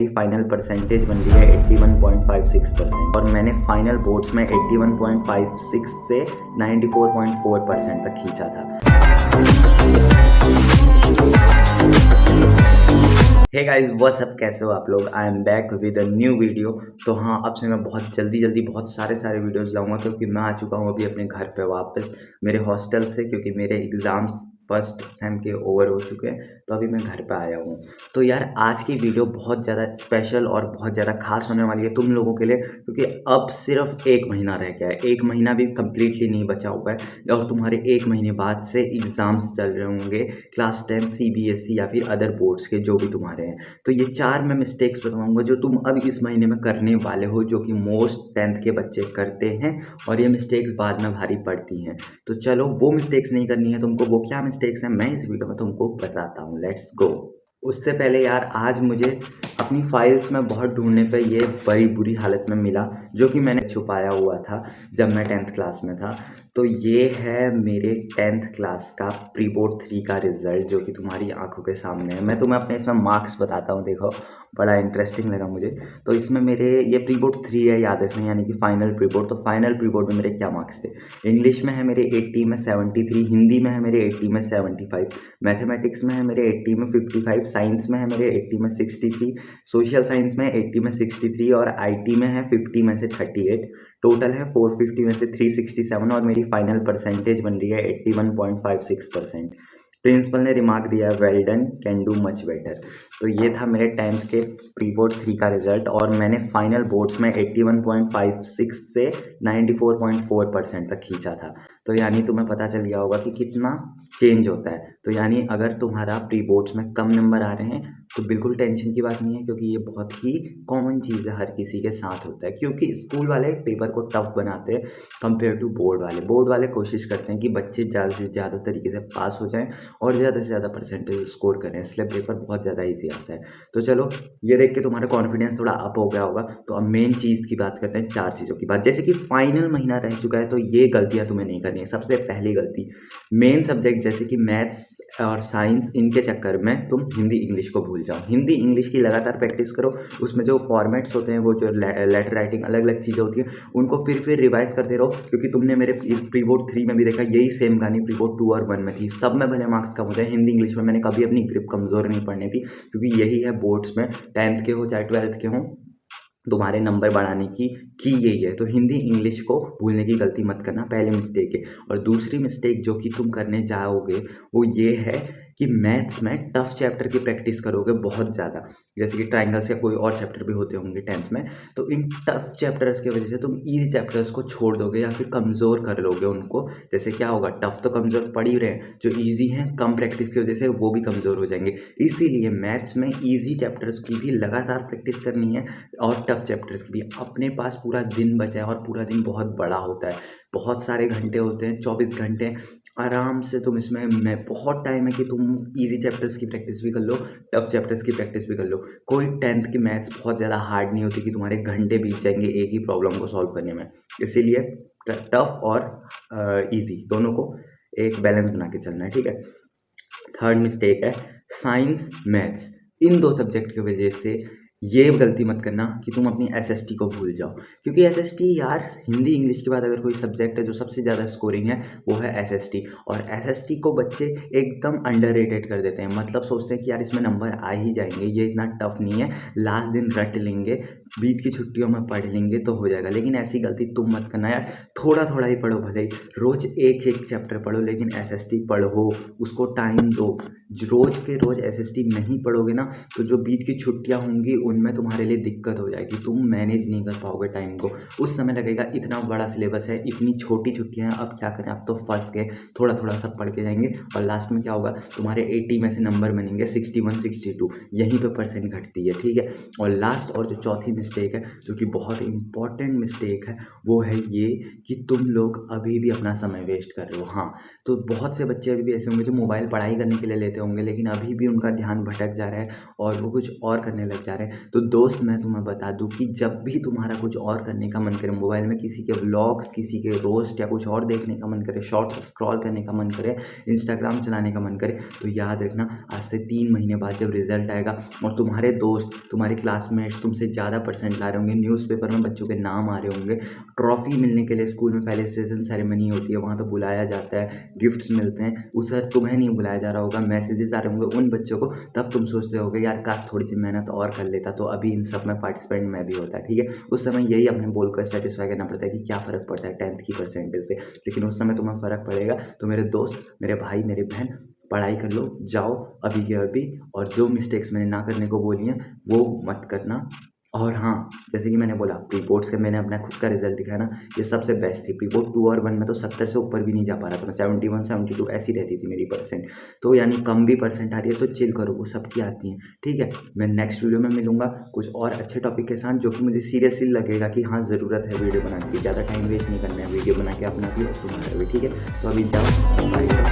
Final percentage बन रही है 81.56% और मैंने फाइनल बोर्ड्स में 81.56 से 94.4% तक खींचा था। हे गाइस व्हाट्स अप, कैसे हो आप लोग। I am back with a new video. तो हाँ, अब से मैं बहुत जल्दी बहुत सारे वीडियोस लाऊंगा क्योंकि मैं आ चुका हूँ अभी अपने घर पे वापस मेरे हॉस्टल से, क्योंकि मेरे एग्ज़ाम्स फर्स्ट सेम के ओवर हो चुके हैं। तो अभी मैं घर पे आया हूँ। तो यार आज की वीडियो बहुत ज़्यादा स्पेशल और बहुत ज़्यादा खास होने वाली है तुम लोगों के लिए, क्योंकि अब सिर्फ 1 महीना रह गया है। 1 महीना भी कम्प्लीटली नहीं बचा हुआ है और तुम्हारे 1 महीने बाद से एग्ज़ाम्स चल रहे होंगे, क्लास 10 CBSE या फिर अदर बोर्ड्स के जो भी तुम्हारे हैं। तो ये 4 मैं मिस्टेक्स बताऊंगा जो तुम अब इस महीने में करने वाले हो, जो कि मोस्ट 10th के बच्चे करते हैं और ये मिस्टेक्स बाद में भारी पड़ती हैं। तो चलो वो मिस्टेक्स नहीं करनी है तुमको। वो क्या मिस्टेक्स हैं मैं इस वीडियो में तुमको बताता हूँ। Let's go. उससे पहले यार आज मुझे अपनी फाइल्स में बहुत ढूंढने पे ये बड़ी बुरी हालत में मिला, जो कि मैंने छुपाया हुआ था जब मैं 10th क्लास में था। तो ये है मेरे 10th क्लास का प्री बोर्ड 3 का रिजल्ट, जो कि तुम्हारी आंखों के सामने है। मैं तुम्हें अपने इसमें मार्क्स बताता हूँ, देखो बड़ा इंटरेस्टिंग लगा मुझे। तो इसमें मेरे ये प्री बोर्ड 3 है, याद रखना, यानी कि फाइनल प्री बोर्ड। तो फाइनल प्री बोर्ड में मेरे क्या मार्क्स थे। इंग्लिश में है मेरे 80 में 73, हिंदी में है मेरे 80 में 75, मैथमेटिक्स में है मेरे 80 में 55, साइंस में है मेरे 80 में 63, सोशल साइंस में 80 में 63 और IT में है 50 में से 38। टोटल है 450 में से 367 और मेरी फाइनल परसेंटेज बन रही है 81.56%। प्रिंसिपल ने रिमार्क दिया, well done, can do much better. तो ये था मेरे 10th के प्री बोर्ड 3 का रिजल्ट और मैंने फाइनल बोर्ड्स में 81.56 से 94.4% तक खींचा था। तो यानी तुम्हें पता चल गया होगा कि कितना चेंज होता है। तो यानी अगर तुम्हारा प्री बोर्ड्स में कम नंबर आ रहे हैं तो बिल्कुल टेंशन की बात नहीं है, क्योंकि ये बहुत ही कॉमन चीज़ है, हर किसी के साथ होता है। क्योंकि स्कूल वाले पेपर को टफ बनाते हैं कंपेयर टू बोर्ड वाले। बोर्ड वाले कोशिश करते हैं कि बच्चे ज़्यादा से ज़्यादा तरीके से पास हो जाएं और ज़्यादा से ज़्यादा परसेंटेज स्कोर करें, इसलिए पेपर बहुत ज़्यादा ईजी आता है। तो चलो ये देख के तुम्हारा कॉन्फिडेंस थोड़ा अप हो गया होगा। तो अब मेन चीज़ की बात करते हैं, 4 चीज़ों की बात। जैसे कि फाइनल महीना रह चुका है तो ये गलतियाँ तुम्हें नहीं करनी है। सबसे पहली गलती, मेन सब्जेक्ट जैसे कि मैथ्स और साइंस, इनके चक्कर में तुम हिंदी इंग्लिश को भूल जाओ। हिंदी इंग्लिश की लगातार प्रैक्टिस करो। उसमें जो फॉर्मेट्स होते हैं, वो जो लेटर राइटिंग अलग अलग चीज़ें होती हैं, उनको फिर रिवाइज करते रहो। क्योंकि तुमने मेरे प्री बोर्ड 3 में भी देखा, यही सेम कहानी प्री बोर्ड 2 और 1 में थी। सब में भले मार्क्स कम होते हैं, हिंदी इंग्लिश में मैंने कभी अपनी ग्रिप कमज़ोर नहीं पड़ने दी, क्योंकि यही है बोर्ड्स में, 10th के हो चाहे 12th के हों, तुम्हारे नंबर बढ़ाने की यही है। तो हिंदी इंग्लिश को भूलने की गलती मत करना, पहले मिस्टेक है। और दूसरी मिस्टेक जो कि तुम करने जाओगे वो ये है कि मैथ्स में टफ चैप्टर की प्रैक्टिस करोगे बहुत ज़्यादा। जैसे कि ट्राइंगल्स या कोई और चैप्टर भी होते होंगे 10th में, तो इन टफ चैप्टर्स की वजह से तुम ईजी चैप्टर्स को छोड़ दोगे या फिर कमज़ोर कर लोगे उनको। जैसे क्या होगा, टफ तो कमज़ोर पड़ ही रहे हैं, जो ईजी हैं कम प्रैक्टिस की वजह से वो भी कमज़ोर हो जाएंगे। इसीलिए मैथ्स में ईजी चैप्टर्स की भी लगातार प्रैक्टिस करनी है और टफ चैप्टर्स की भी। अपने पास पूरा दिन बचा है और पूरा दिन बहुत बड़ा होता है, बहुत सारे घंटे होते हैं, 24 घंटे आराम से तुम इसमें, मैं बहुत टाइम है कि तुम इजी चैप्टर्स की प्रैक्टिस भी कर लो, टफ चैप्टर्स की प्रैक्टिस भी कर लो। कोई 10th की मैथ्स बहुत ज़्यादा हार्ड नहीं होती कि तुम्हारे घंटे बीत जाएंगे एक ही प्रॉब्लम को सॉल्व करने में। इसीलिए टफ और इजी दोनों को एक बैलेंस बना के चलना है, ठीक है। थर्ड मिस्टेक है साइंस मैथ्स, इन 2 सब्जेक्ट की वजह से ये गलती मत करना कि तुम अपनी SST को भूल जाओ। क्योंकि SST यार, हिंदी इंग्लिश के बाद अगर कोई सब्जेक्ट है जो सबसे ज़्यादा स्कोरिंग है वो है SST। और SST को बच्चे एकदम अंडररेटेड कर देते हैं, मतलब सोचते हैं कि यार इसमें नंबर आ ही जाएंगे, ये इतना टफ नहीं है, लास्ट दिन रट लेंगे, बीच की छुट्टियों में पढ़ लेंगे तो हो जाएगा। लेकिन ऐसी गलती तुम मत करना यार। थोड़ा थोड़ा ही पढ़ो, भले ही रोज़ एक एक चैप्टर पढ़ो, लेकिन SST पढ़ो, उसको टाइम दो। रोज़ के रोज़ SST नहीं पढ़ोगे ना तो जो बीच की छुट्टियां होंगी उनमें तुम्हारे लिए दिक्कत हो जाएगी, तुम मैनेज नहीं कर पाओगे टाइम को। उस समय लगेगा इतना बड़ा सिलेबस है, इतनी छोटी छुट्टियां हैं, अब क्या करें, अब तो फंस गए। थोड़ा थोड़ा सब पढ़ के जाएंगे और लास्ट में क्या होगा, तुम्हारे 80 में से नंबर बनेंगे 61 62, यहीं पे परसेंट घटती है, ठीक है। और लास्ट और जो चौथी मिस्टेक है, जो कि बहुत इंपॉर्टेंट मिस्टेक है, वो है ये कि तुम लोग अभी भी अपना समय वेस्ट कर रहे हो। हाँ, तो बहुत से बच्चे अभी भी ऐसे होंगे जो मोबाइल पढ़ाई करने के लिए लेते लेते होंगे, लेकिन अभी भी उनका ध्यान भटक जा रहा है और वो कुछ और करने लग जा रहे हैं। तो दोस्त मैं तुम्हें बता दूँ कि जब भी तुम्हारा कुछ और करने का मन करे, मोबाइल में किसी के व्लॉग्स, किसी के रोस्ट या कुछ और देखने का मन करे, शॉर्ट स्क्रॉल करने का मन करे, इंस्टाग्राम चलाने का मन करे, तो याद रखना आज से 3 महीने बाद जब रिजल्ट आएगा और तुम्हारे दोस्त, तुम्हारे क्लासमेट्स तुमसे ज़्यादा परसेंट ला रहे होंगे, न्यूज़पेपर में बच्चों के नाम आ रहे होंगे, ट्रॉफी मिलने के लिए स्कूल में फेलिसिटेशन सेरेमनी होती है, वहाँ पे बुलाया जाता है, गिफ्ट्स मिलते हैं, उस सर तुम्हें नहीं बुलाया जा रहा होगा, मैसेजेस आ रहे होंगे उन बच्चों को, तब तुम सोचते होगे यार काश थोड़ी सी मेहनत और कर लेता तो अभी इन सब में पार्टिसिपेंट मैं भी होता। ठीक है, उस समय यही अपने बोलकर सेटिस्फाई करना पड़ता है कि क्या फ़र्क पड़ता है 10th की परसेंटेज से, लेकिन उस समय तुम्हें फ़र्क पड़ेगा। तो मेरे दोस्त, मेरे भाई, मेरी बहन, पढ़ाई कर लो, जाओ अभी के अभी, और जो मिस्टेक्स मैंने ना करने को बोली हैं वो मत करना। और हाँ, जैसे कि मैंने बोला प्री बोर्ड्स का मैंने अपना खुद का रिजल्ट दिखाया ना, ये सबसे बेस्ट थी। प्री बोर्ड 2 और 1 में तो 70 से ऊपर भी नहीं जा पा रहा था मैं, 71 72 ऐसी रहती थी मेरी परसेंट। तो यानी कम भी परसेंट आ रही है तो चिल करो, वो सबकी आती हैं। ठीक है, मैं नेक्स्ट वीडियो में मिलूंगा कुछ और अच्छे टॉपिक के साथ, जो कि मुझे सीरियसली लगेगा कि हाँ ज़रूरत है वीडियो बनाने की, ज़्यादा टाइम वेस्ट नहीं करना है, वीडियो बना के अपना भी और तुम्हारा भी। ठीक है, तो अभी जाओ, बाय।